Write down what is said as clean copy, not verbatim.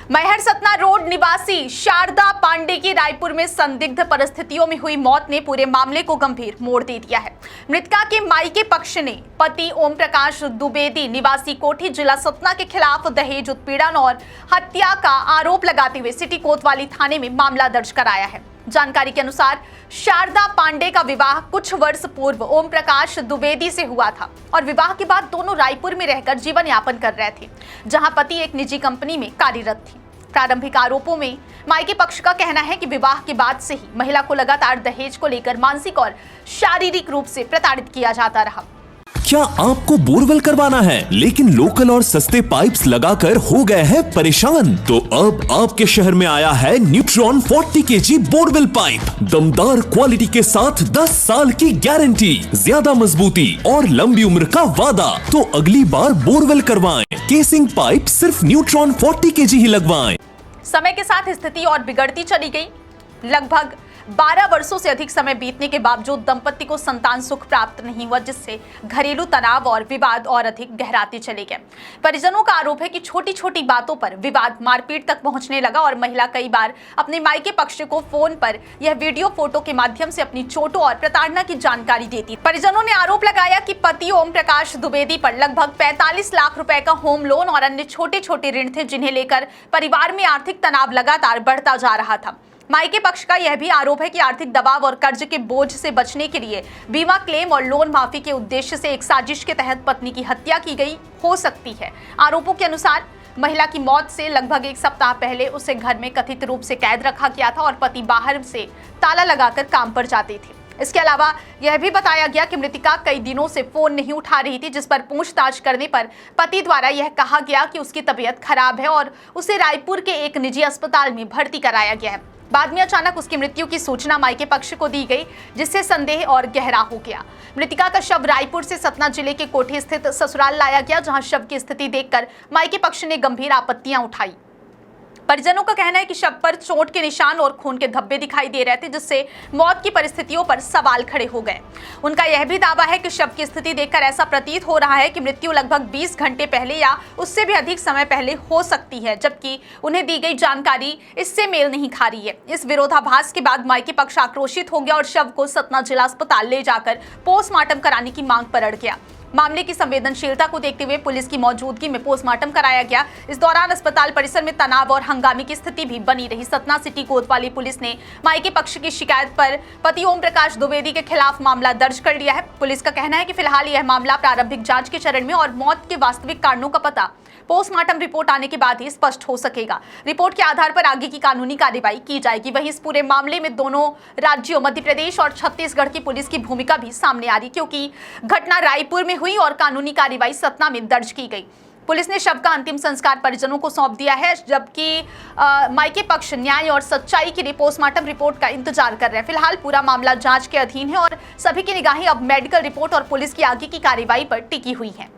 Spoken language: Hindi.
मैहर सतना रोड निवासी शारदा पांडे की रायपुर में संदिग्ध परिस्थितियों में हुई मौत ने पूरे मामले को गंभीर मोड़ दे दिया है। मृतका के मायके पक्ष ने पति ओम प्रकाश द्विवेदी निवासी कोठी जिला सतना के खिलाफ दहेज उत्पीड़न और हत्या का आरोप लगाते हुए सिटी कोतवाली थाने में मामला दर्ज कराया है। जानकारी के अनुसार शारदा पांडे का विवाह कुछ वर्ष पूर्व ओम प्रकाश द्विवेदी से हुआ था और विवाह के बाद दोनों रायपुर में रहकर जीवन यापन कर रहे थे, जहां पति एक निजी कंपनी में कार्यरत थी। प्रारंभिक आरोपों में मायके पक्ष का कहना है कि विवाह के बाद से ही महिला को लगातार दहेज को लेकर मानसिक और शारीरिक रूप से प्रताड़ित किया जाता रहा। क्या आपको बोरवेल करवाना है लेकिन लोकल और सस्ते पाइप्स लगाकर हो गए हैं परेशान? तो अब आपके शहर में आया है न्यूट्रॉन 40 kg बोरवेल पाइप। दमदार क्वालिटी के साथ 10 साल की गारंटी, ज्यादा मजबूती और लंबी उम्र का वादा। तो अगली बार बोरवेल करवाएं, केसिंग पाइप सिर्फ न्यूट्रॉन 40 kg ही लगवाएं। समय के साथ स्थिति और बिगड़ती चली गई। लगभग 12 वर्षों से अधिक समय बीतने के बावजूद दंपति को संतान सुख प्राप्त नहीं हुआ, जिससे घरेलू तनाव और विवाद और अधिक गहराते चले गए। परिजनों का आरोप है कि छोटी छोटी बातों पर विवाद मारपीट तक पहुंचने लगा और महिला कई बार अपने मायके पक्ष को फोन पर यह वीडियो फोटो के माध्यम से अपनी चोटों और प्रताड़ना की जानकारी देती। परिजनों ने आरोप लगाया कि पति ओम प्रकाश द्विवेदी पर लगभग 45 लाख रुपए का होम लोन और अन्य छोटे छोटे ऋण थे, जिन्हें लेकर परिवार में आर्थिक तनाव लगातार बढ़ता जा रहा था। मायके पक्ष का यह भी आरोप है कि आर्थिक दबाव और कर्ज के बोझ से बचने के लिए बीमा क्लेम और लोन माफी के उद्देश्य से एक साजिश के तहत पत्नी की हत्या की गई हो सकती है। आरोपों के अनुसार महिला की मौत से लगभग एक सप्ताह पहले उसे घर में कथित रूप से कैद रखा गया था और पति बाहर से ताला लगाकर काम पर जाते थे। इसके अलावा यह भी बताया गया कि मृतिका कई दिनों से फोन नहीं उठा रही थी, जिस पर पूछताछ करने पर पति द्वारा यह कहा गया कि उसकी तबीयत खराब है और उसे रायपुर के एक निजी अस्पताल में भर्ती कराया गया है। बाद में अचानक उसकी मृत्यु की सूचना मायके पक्ष को दी गई, जिससे संदेह और गहरा हो गया। मृतिका का शव रायपुर से सतना जिले के कोठी स्थित ससुराल लाया गया, जहां शव की स्थिति देखकर मायके पक्ष ने गंभीर आपत्तियां उठाई। परिजनों का कहना है कि शव पर चोट के निशान और खून के धब्बे दिखाई दे रहे थे, जिससे मौत की परिस्थितियों पर सवाल खड़े हो गए। उनका यह भी दावा है कि शव की स्थिति देखकर ऐसा प्रतीत हो रहा है कि मृत्यु लगभग 20 घंटे पहले या उससे भी अधिक समय पहले हो सकती है, जबकि उन्हें दी गई जानकारी इससे मेल नहीं खा रही है। इस विरोधाभास के बाद मायके पक्ष आक्रोशित हो गया और शव को सतना जिला अस्पताल ले जाकर पोस्टमार्टम कराने की मांग पर अड़ गया। मामले की संवेदनशीलता को देखते हुए पुलिस की मौजूदगी में पोस्टमार्टम कराया गया। इस दौरान अस्पताल परिसर में तनाव और हंगामे की स्थिति भी बनी रही। सतना सिटी कोतवाली पुलिस ने मायके पक्ष की शिकायत पर पति ओम प्रकाश द्विवेदी के खिलाफ मामला दर्ज कर लिया है। पुलिस का कहना है कि फिलहाल यह मामला प्रारंभिक जांच के चरण में और मौत के वास्तविक कारणों का पता पोस्टमार्टम रिपोर्ट आने के बाद ही स्पष्ट हो सकेगा। रिपोर्ट के आधार पर आगे की कानूनी कार्रवाई की जाएगी। वहीं इस पूरे मामले में दोनों राज्यों मध्य प्रदेश और छत्तीसगढ़ की पुलिस की भूमिका भी सामने आ रही, क्योंकि घटना रायपुर में हुई और कानूनी कार्रवाई सतना में दर्ज की गई। पुलिस ने शव का अंतिम संस्कार परिजनों को सौंप दिया है, जबकि मायके पक्ष न्याय और सच्चाई के लिए पोस्टमार्टम रिपोर्ट का इंतजार कर रहे हैं। फिलहाल पूरा मामला जांच के अधीन है और सभी की निगाहें अब मेडिकल रिपोर्ट और पुलिस की आगे की कार्रवाई पर टिकी हुई हैं।